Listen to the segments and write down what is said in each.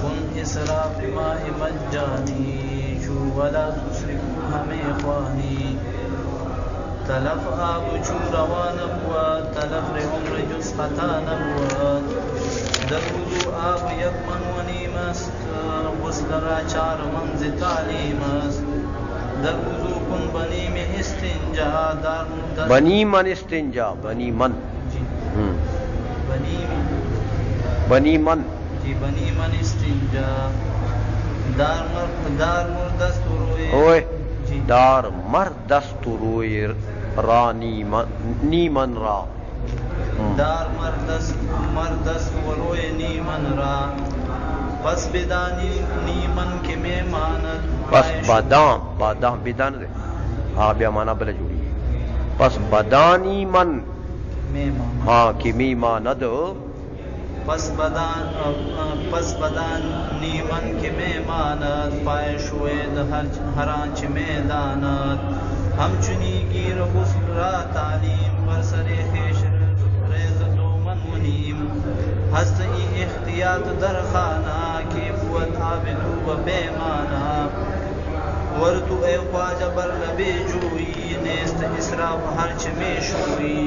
مکن اسراف ماء مجانی جو ولا تسرف ہمیں خوانی تلف آب چو روان بود تلف عمر جز خطا نبود در وضو آب یک من و نیم است غسل را 4 منز تعلیم است در وضو کن بنی میں استنجا دار مدت بنی من استنجا بنی من جی بنی من بنی من استنجا دار مردست روئے اوئے جی دار مردست روئے را نیمن را دار مردست و روئے نیمن را پس بدانی نیمن کے میمانت پس بادام بدان دے ہاں بیا مانا بلے جوڑی پس بدانی من میمان ہاں کی میماند پس بدان نیمن کے میمانت پائے شوید ہرانچ میدانت ہم چنی گیر غسل را تعلیم برسر خیش ریز 2 من و نیم ہست ای اختیات در خانہ کی بود عابدو و بیمانہ ورتو اے خواجہ بر لبے جوئی نیست اسراف ہرچ میں شوئی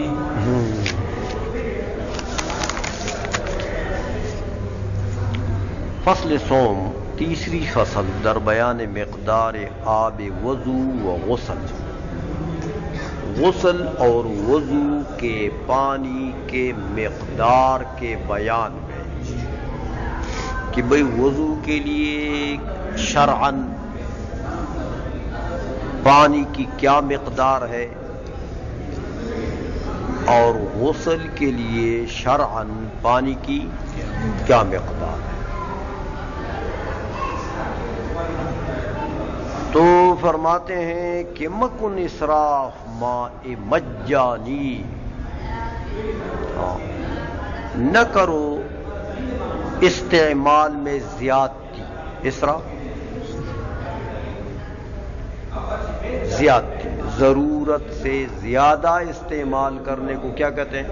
فصل صوم تیسری فصل در بیان مقدار آب وضو و غسل غسل اور وضو کے پانی کے مقدار کے بیان میں کہ بھئی وضو کے لیے شرعاً پانی کی کیا مقدار ہے اور غسل کے لیے شرعاً پانی کی کیا مقدار ہے. تو فرماتے ہیں کہ مکن اسراف ماء مجانی، نہ کرو استعمال میں زیادتی. اسراف زیادتی، ضرورت سے زیادہ استعمال کرنے کو کیا کہتے ہیں؟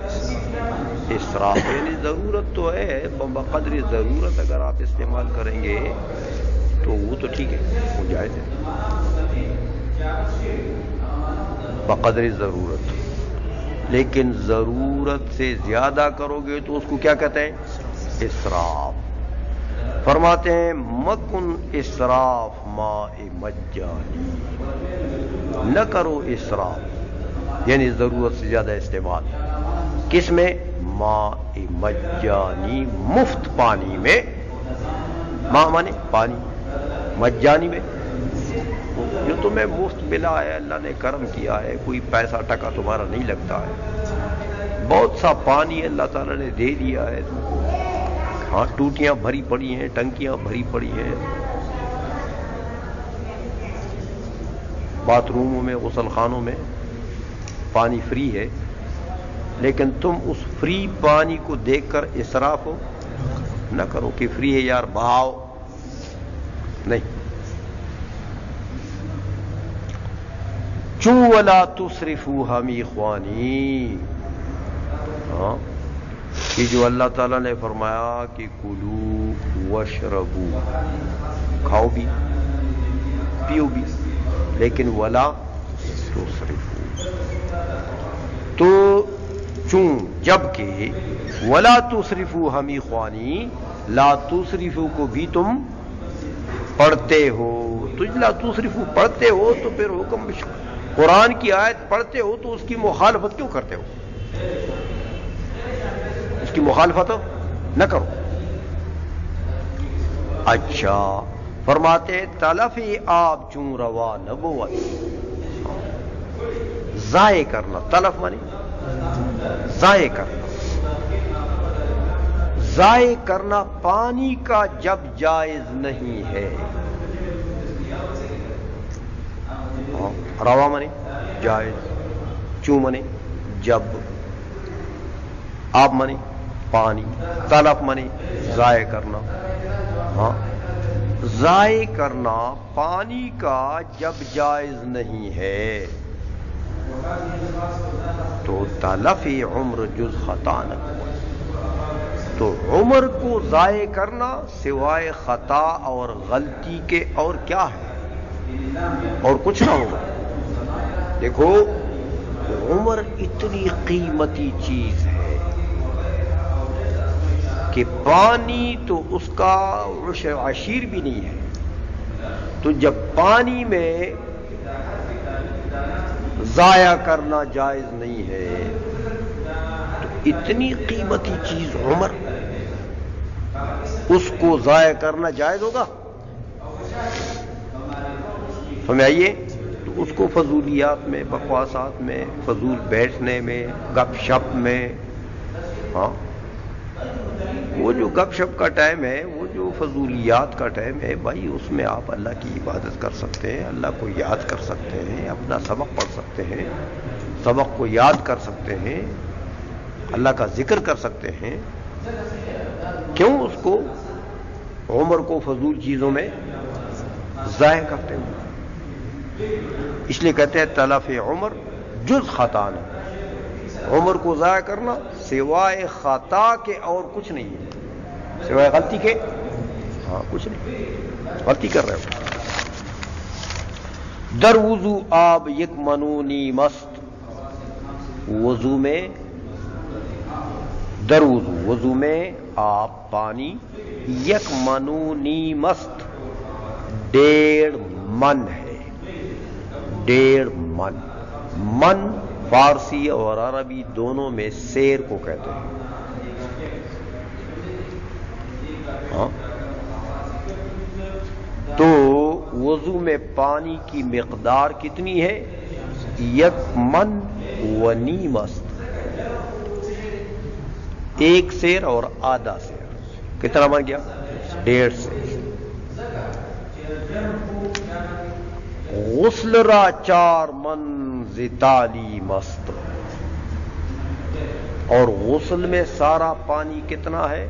اسراف. یعنی ضرورت تو ہے، بقدر ضرورت اگر آپ استعمال کریں گے تو وہ تو ٹھیک ہے، وہ جائز ہے بقدر ضرورت. لیکن ضرورت سے زیادہ کرو گے تو اس کو کیا کہتے ہیں؟ اسراف. فرماتے ہیں مکن اسراف ماء مجانی، نہ کرو اسراف یعنی ضرورت سے زیادہ استعمال. کس میں؟ ماء مجانی، مفت پانی میں. ماء مانے پانی، مجانی میں جو تمہیں مفت ملا ہے، اللہ نے کرم کیا ہے، کوئی پیسہ ٹکا تمہارا نہیں لگتا ہے، بہت سا پانی اللہ تعالیٰ نے دے دیا ہے تم کو. ہاں ٹوٹیاں بھری پڑی ہیں، ٹنکیاں بھری پڑی ہیں، باتھ روموں میں، غسل خانوں میں پانی فری ہے، لیکن تم اس فری پانی کو دیکھ کر اسراف ہو نہ کرو کہ فری ہے یار بہاؤ، نہیں. چوں ولا تسرفوا ہم اخوانی، ہاں کہ جو اللہ تعالیٰ نے فرمایا کہ کلو واشربو، کھاؤ بھی پیو بھی، لیکن ولا تسرفوا. تو چوں جب کہ ولا تسرفوا ہم اخوانی، لا تسرفوا کو بھی تم پڑھتے ہو. تو لا تسرفوا پڑھتے ہو تو پھر حکم قرآن کی آیت پڑھتے ہو تو اس کی مخالفت کیوں کرتے ہو؟ اس کی مخالفت نہ کرو. اچھا فرماتے تلف آب چون روا نبوت، ضائع کرنا. تلف مانی ضائع کرنا. ضائع کرنا پانی کا جب جائز نہیں ہے. روا منے جائز، چوں منے جب، آب منے پانی، تلف منے ضائع کرنا. ہاں ضائع کرنا پانی کا جب جائز نہیں ہے تو تلف عمر جز خطا نہ. تو عمر کو ضائع کرنا سوائے خطا اور غلطی کے اور کیا ہے؟ اور کچھ نہ ہوگا۔ دیکھو عمر اتنی قیمتی چیز ہے کہ پانی تو اس کا عشر عشیر بھی نہیں ہے، تو جب پانی میں ضائع کرنا جائز نہیں ہے تو اتنی قیمتی چیز عمر، اس کو ضائع کرنا جائز ہوگا؟ سمجھائیے، تو اس کو فضولیات میں، بکواسات میں، فضول بیٹھنے میں، گپ شپ میں، ہاں وہ جو گپ شپ کا ٹائم ہے، وہ جو فضولیات کا ٹائم ہے، بھائی اس میں آپ اللہ کی عبادت کر سکتے ہیں، اللہ کو یاد کر سکتے ہیں، اپنا سبق پڑھ سکتے ہیں، سبق کو یاد کر سکتے ہیں، اللہ کا ذکر کر سکتے ہیں۔ کیوں اس کو عمر کو فضول چیزوں میں ضائع کرتے ہیں؟ اس لیے کہتے ہیں تلف عمر جز خطا نہ، عمر کو ضائع کرنا سوائے خطا کے اور کچھ نہیں ہے، سوائے غلطی کے ہاں کچھ نہیں، غلطی کر رہے ہو۔ در وضو آب یک منونی مست، وضو میں در وضو میں آپ پانی یک منونی مست 1.5 من ہے، 1.5 من، من فارسی اور عربی دونوں میں سیر کو کہتے ہیں، ہاں تو وضو میں پانی کی مقدار کتنی ہے؟ 1 من و نیم است، 1 سیر اور آدھا سیر، کتنا بن گیا؟ 1.5 سیر۔ غسل را 4 من ز تعلیم است، اور غسل میں سارا پانی کتنا ہے؟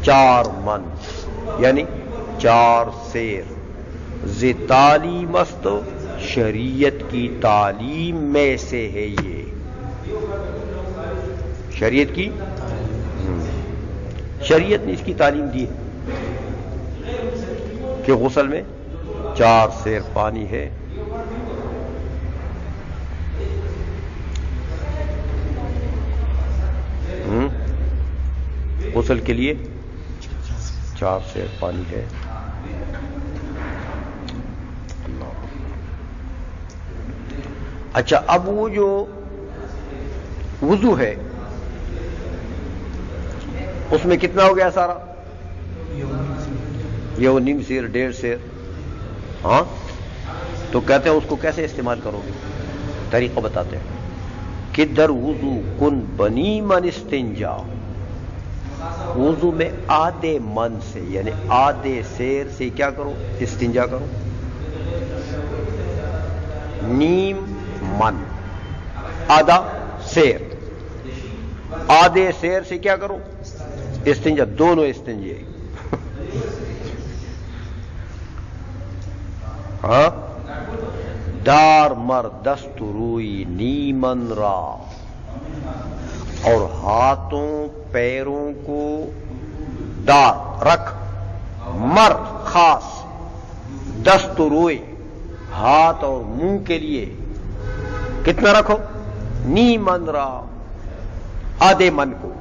4 من، یعنی 4 سیر۔ ز تعلیم است، شریعت کی تعلیم میں سے ہے، یہ شریعت کی، شریعت نے اس کی تعلیم دی ہے کہ غسل میں 4 سیر پانی ہے۔ غسل کے لیے 4 سیر پانی ہے۔ اچھا، اب وہ جو وضو ہے اس میں کتنا ہو گیا سارا؟ یہ وہ نیم سیر، 1.5 سیر، ہاں تو کہتے ہیں اس کو کیسے استعمال کرو گے؟ طریقہ بتاتے ہیں کہ در وضو کن بنی من استنجا، وضو میں آدھے من سے یعنی آدھے سیر سے کیا کرو؟ استنجا کرو۔ نیم من، آدھا سیر، آدھے سیر سے کیا کرو؟ استنجا، دونوں استنجے، ہاں دار مر دست روئی نیمن را، اور ہاتھوں پیروں کو دار رکھ، مر خاص، دست روئی ہاتھ اور منہ کے لیے کتنا رکھو؟ نیمن را، آدھے من کو۔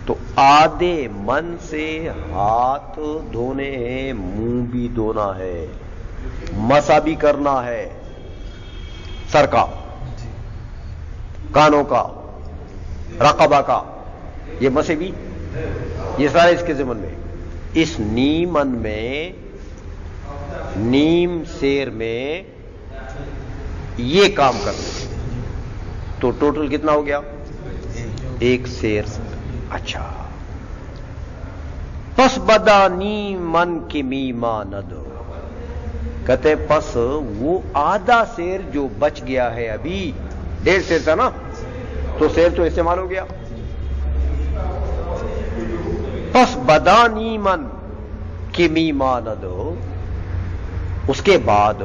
تو آدھے من سے ہاتھ دھونے ہیں، منہ بھی دھونا ہے، مسا بھی کرنا ہے، سر کا، کانوں کا، رقبہ کا، یہ مسے بھی، یہ سارے اس کے ضمن میں۔ اس نیمن میں، نیم سیر میں یہ کام کرنے، تو ٹوٹل کتنا ہو گیا؟ 1 سیر۔ اچھا، پس بدا نیم من کی میماند، کہتے پس وہ آدھا سیر جو بچ گیا ہے، ابھی 1.5 سیر تھا نا، تو سیر تو استعمال ہو گیا، پس بدا نیمن کی میماند، اس کے بعد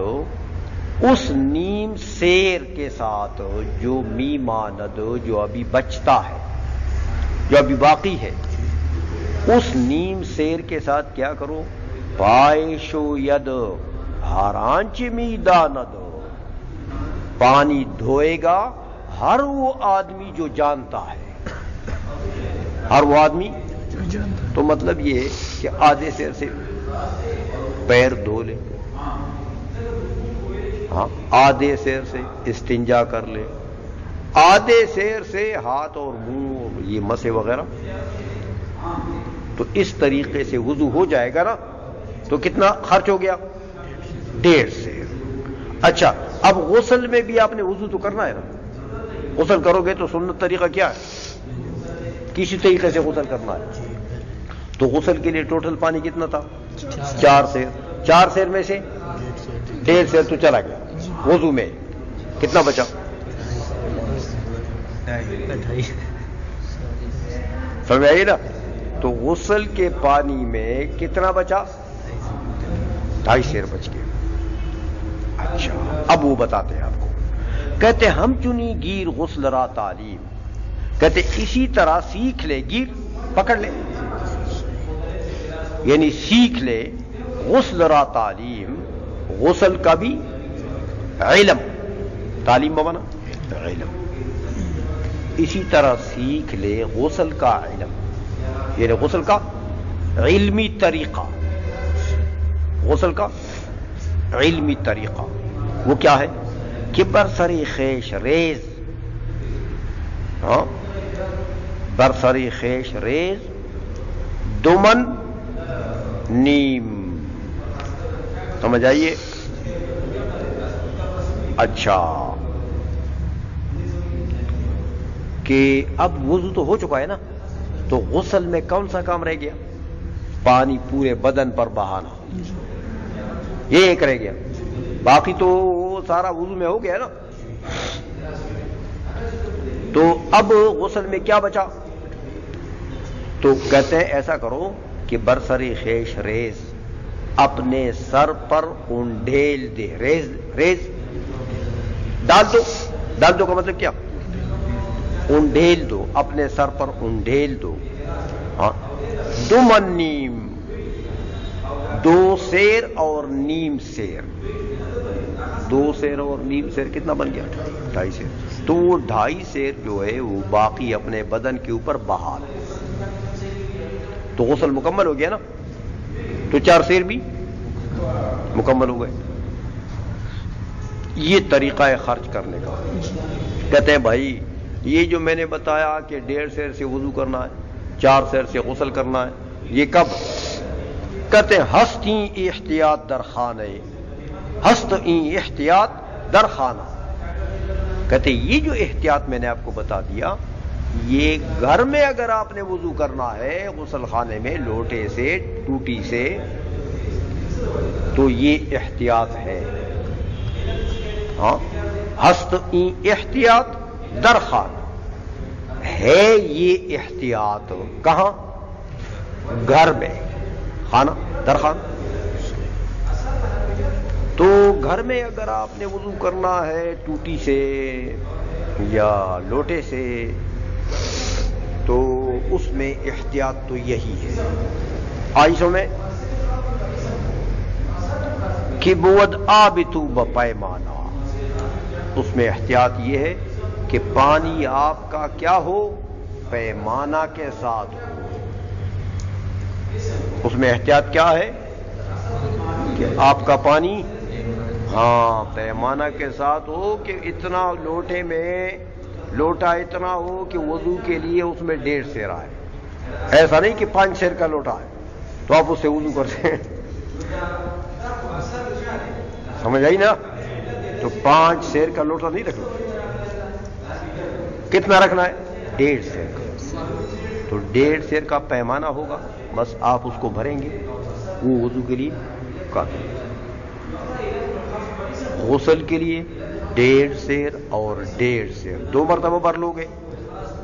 اس نیم سیر کے ساتھ جو میماند جو ابھی بچتا ہے، جو ابھی باقی ہے، اس نیم سیر کے ساتھ کیا کرو؟ پائشو ید ہرانچ میداند، پانی دھوئے گا ہر وہ آدمی جو جانتا ہے، ہر وہ آدمی تو مطلب یہ کہ آدھے سیر سے پیر دھو لے، ہاں آدھے سیر سے استنجا کر لے، آدھے سیر سے ہاتھ اور منہ یہ مسے وغیرہ، تو اس طریقے سے وضو ہو جائے گا نا، تو کتنا خرچ ہو گیا؟ 1.5 سیر۔ اچھا اب غسل میں بھی آپ نے وضو تو کرنا ہے نا، غسل کرو گے تو سنت طریقہ کیا ہے؟ کسی طریقے سے غسل کرنا ہے، تو غسل کے لیے ٹوٹل پانی کتنا تھا؟ 4 سیر، 4 سیر میں سے 1.5 سیر تو چلا گیا، وضو میں کتنا بچا؟ سمجھ آئیے نا؟ تو غسل کے پانی میں کتنا بچا؟ 2.5 سیر بچ گئے۔ اچھا اب وہ بتاتے ہیں آپ کو، کہتے ہم چنی گیر غسل را تعلیم، کہتے اسی طرح سیکھ لے، گیر پکڑ لے یعنی سیکھ لے، غسل را تعلیم، غسل کا بھی علم، تعلیم بمانا علم، اسی طرح سیکھ لے غسل کا علم، یعنی غسل کا علمی طریقہ، غسل کا علمی طریقہ وہ کیا ہے؟ کہ برسری خیش ریز، ہاں برسری خیش ریز، دمن نیم، سمجھ آئیے؟ اچھا کہ اب وضو تو ہو چکا ہے نا، تو غسل میں کون سا کام رہ گیا؟ پانی پورے بدن پر بہانا، یہ ایک رہ گیا، باقی تو سارا وضو میں ہو گیا نا۔ تو اب غسل میں کیا بچا؟ تو کہتے ہیں ایسا کرو کہ برسری خیش ریز، اپنے سر پر انڈیل دے، ریز ریز ڈال دو، ڈال دو کا مطلب کیا؟ انڈیل دو، اپنے سر پر انڈیل دو، ہاں دمن نیم، 2 سیر اور نیم سیر، 2 سیر اور نیم سیر کتنا بن گیا؟ 2.5 سیر، تو وہ 2.5 سیر جو ہے وہ باقی اپنے بدن کے اوپر بہا دو، تو غسل مکمل ہو گیا نا، تو 4 سیر بھی مکمل ہو گئے۔ یہ طریقہ ہے خرچ کرنے کا۔ کہتے ہیں بھائی یہ جو میں نے بتایا کہ 1.5 سیر سے وضو کرنا ہے، 4 سیر سے غسل کرنا ہے، یہ کب؟ کہتے ہیں ہستی احتیاط در خانہ، ہست احتیاط در خانہ، کہتے ہیں یہ جو احتیاط میں نے آپ کو بتا دیا، یہ گھر میں اگر آپ نے وضو کرنا ہے غسل خانے میں لوٹے سے ٹوٹی سے، تو یہ احتیاط ہے، ہاں ہست احتیاط در خانہ ہے، یہ احتیاط کہاں؟ گھر میں، خانہ در خانہ۔ تو گھر میں اگر آپ نے وضو کرنا ہے ٹوٹی سے یا لوٹے سے، تو اس میں احتیاط تو یہی ہے، آئیسوں میں کہ بود آبتو بپیمانہ، اس میں احتیاط یہ ہے کہ پانی آپ کا کیا ہو؟ پیمانہ کے ساتھ ہو۔ اس میں احتیاط کیا ہے؟ کہ آپ کا پانی ہاں پیمانہ کے ساتھ ہو، کہ اتنا لوٹے میں لوٹا اتنا ہو کہ وضو کے لیے اس میں 1.5 سیر آئے، ایسا نہیں کہ 5 سیر کا لوٹا ہے تو آپ اس سے وضو کرتے ہیں، سمجھ آئی نا؟ تو 5 سیر کا لوٹا نہیں رکھنا، کتنا رکھنا ہے؟ 1.5 سیر کا، تو 1.5 سیر کا پیمانہ ہوگا، بس آپ اس کو بھریں گے، وہ وضو کے لیے کافی۔ غسل کے لیے 1.5 سیر اور 1.5 سیر 2 مرتبہ بھر لو گے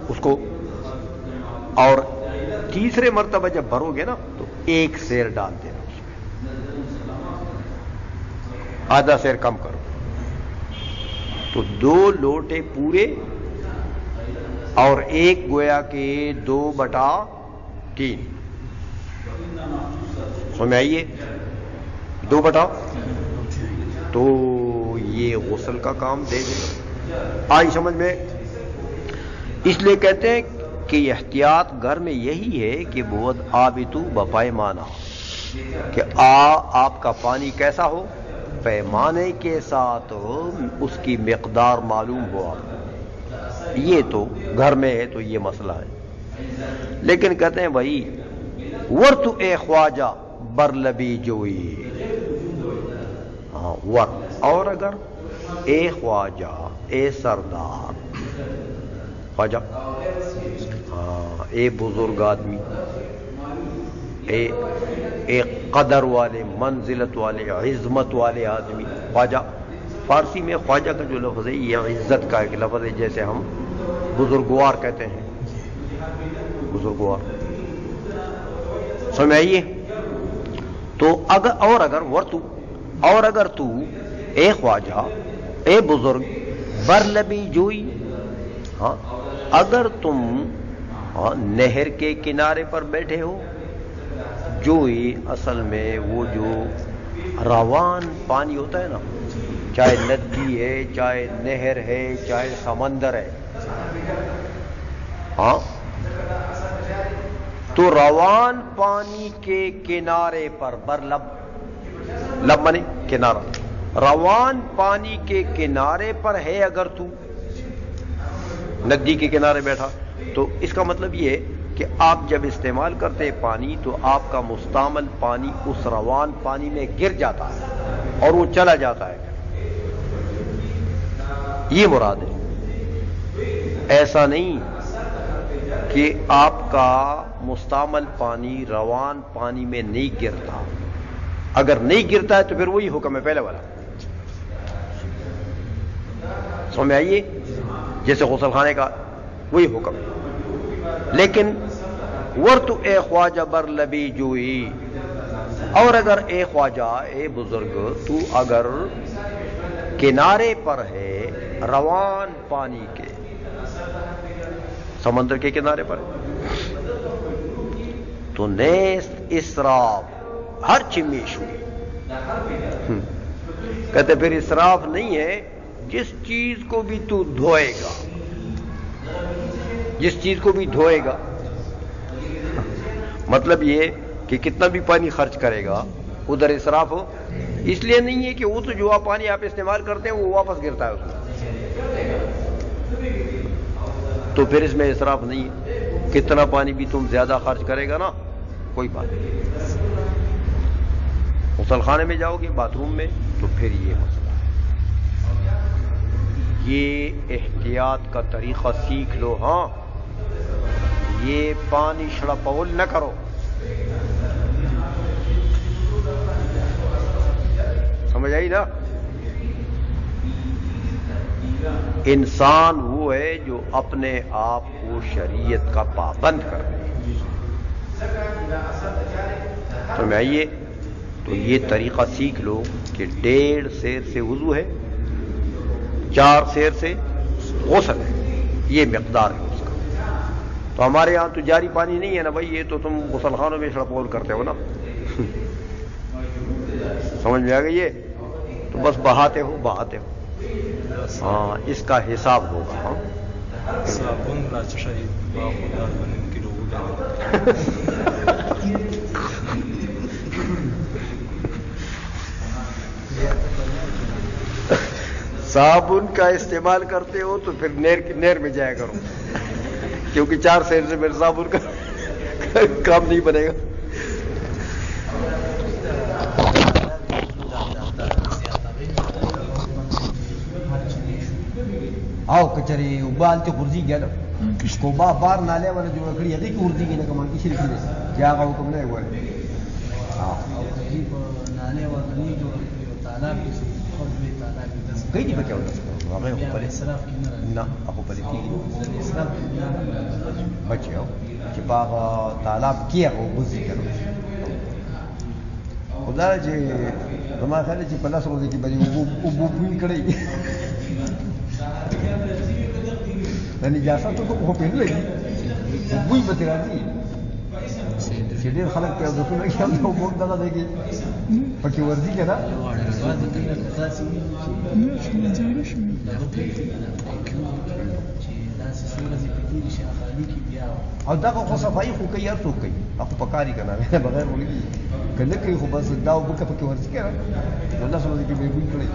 اس کو، اور تیسرے مرتبہ جب بھرو گے نا تو 1 سیر ڈال دینا اس میں، آدھا سیر کم کرو، تو 2 لوٹے پورے اور ایک گویا کہ 2/3 سمجھ آئیے 2/3 تو یہ غسل کا کام دے دے. آئی سمجھ میں؟ اس لیے کہتے ہیں کہ احتیاط گھر میں یہی ہے کہ بہت آبتو بپیمانہ، کہ آپ کا پانی کیسا ہو، پیمانے کے ساتھ اس کی مقدار معلوم ہو آپ. یہ تو گھر میں ہے تو یہ مسئلہ ہے. لیکن کہتے ہیں بھائی ورت اے خواجہ برلبی جوئی، ہاں ور، اور اگر اے خواجہ اے سردار، خواجہ ہاں اے بزرگ آدمی، اے قدر والے، منزلت والے، عظمت والے آدمی. خواجہ فارسی میں خواجہ کا جو لفظ ہے یہ عزت کا ایک لفظ ہے، جیسے ہم بزرگوار کہتے ہیں، بزرگوار. سمجھ آئیے؟ تو اگر تو اے خواجہ اے بزرگ برلبی جوئی، ہاں اگر تم نہر کے کنارے پر بیٹھے ہو. جوئی اصل میں وہ جو روان پانی ہوتا ہے نا، چاہے ندی ہے، چاہے نہر ہے، چاہے سمندر ہے، ہاں تو روان پانی کے کنارے پر، لب منے کنارہ، روان پانی کے کنارے پر ہے اگر تو ندی کے کنارے بیٹھا، تو اس کا مطلب یہ ہے کہ آپ جب استعمال کرتے ہیں پانی تو آپ کا مستعمل پانی اس روان پانی میں گر جاتا ہے اور وہ چلا جاتا ہے. یہ مراد ہے. ایسا نہیں کہ آپ کا مستعمل پانی روان پانی میں نہیں گرتا. اگر نہیں گرتا ہے تو پھر وہی حکم ہے پہلے والا. سمجھ آئیے؟ جیسے غسل خانے کا وہی حکم ہے. لیکن ورت اے خواجہ برلبی جوئی، اور اگر اے خواجہ اے بزرگ تو اگر کنارے پر ہے روان پانی کے، سمندر کے کنارے پر، تو نیست اسراف ہر چمیش ہوئی. کہتے پھر اسراف نہیں ہے جس چیز کو بھی تو دھوئے گا، جس چیز کو بھی دھوئے گا. مطلب یہ کہ کتنا بھی پانی خرچ کرے گا ادھر اسراف ہو. اس لیے نہیں ہے کہ وہ تو جو پانی آپ استعمال کرتے ہیں وہ واپس گرتا ہے اس میں، تو پھر اس میں اسراف نہیں ہے. کتنا پانی بھی تم زیادہ خرچ کرے گا نا کوئی بات نہیں. غسل خانے میں جاؤ گے، باتھ روم میں، تو پھر یہ مسئلہ ہے. یہ احتیاط کا طریقہ سیکھ لو. ہاں یہ پانی شڑپول نہ کرو. سمجھ آئی نا؟ انسان وہ ہے جو اپنے آپ کو شریعت کا پابند کر لے. سمجھ آئیے؟ تو یہ طریقہ سیکھ لو کہ 1.5 سیر سے وضو ہے، 4 سیر سے غسل ہے، یہ مقدار ہے اس کا. تو ہمارے ہاں تو جاری پانی نہیں ہے نا بھائی، یہ تو تم غسل خانوں میں شڑپول کرتے ہو نا. سمجھ میں آ گئی؟ یہ تو بس بہاتے ہو. ہاں اس کا حساب ہوگا. ہاں صابن کا استعمال کرتے ہو تو پھر نہر میں جایا کرو، کیونکہ 4 سیر سے میرے صابن کا کام نہیں بنے گا. آؤ کچری ابالتے خرجی گیا نا اس کو بار نالے والا جو لکڑی ہے کہ خرجی کی نہ کمان کی شرکی دے کیا کا حکم نہیں ہوا ہے. نالے والا نہیں جو تالاب کی کئی نہیں بچا ہوتا نہ اخو پلی کی بچے ہو چپاغ تالاب کیا ہو بزی کرو خدا جی ہمارا خیال ہے جی 50 روزے کی بجے ابو پوئی کڑی د نجاست خو په نه لګي بوی به راځي چې ډېر خلک په ځکه کې هم نو موږ دغه دی پکې ورځي کنه او دغه خو صفایي خو کوي هر څوک کوي هغه پکاري کنه بغیر ولې کنه کوي خو بس دا وبکه پکې ورځي کنه نو الله سبحانه کې به وی کړی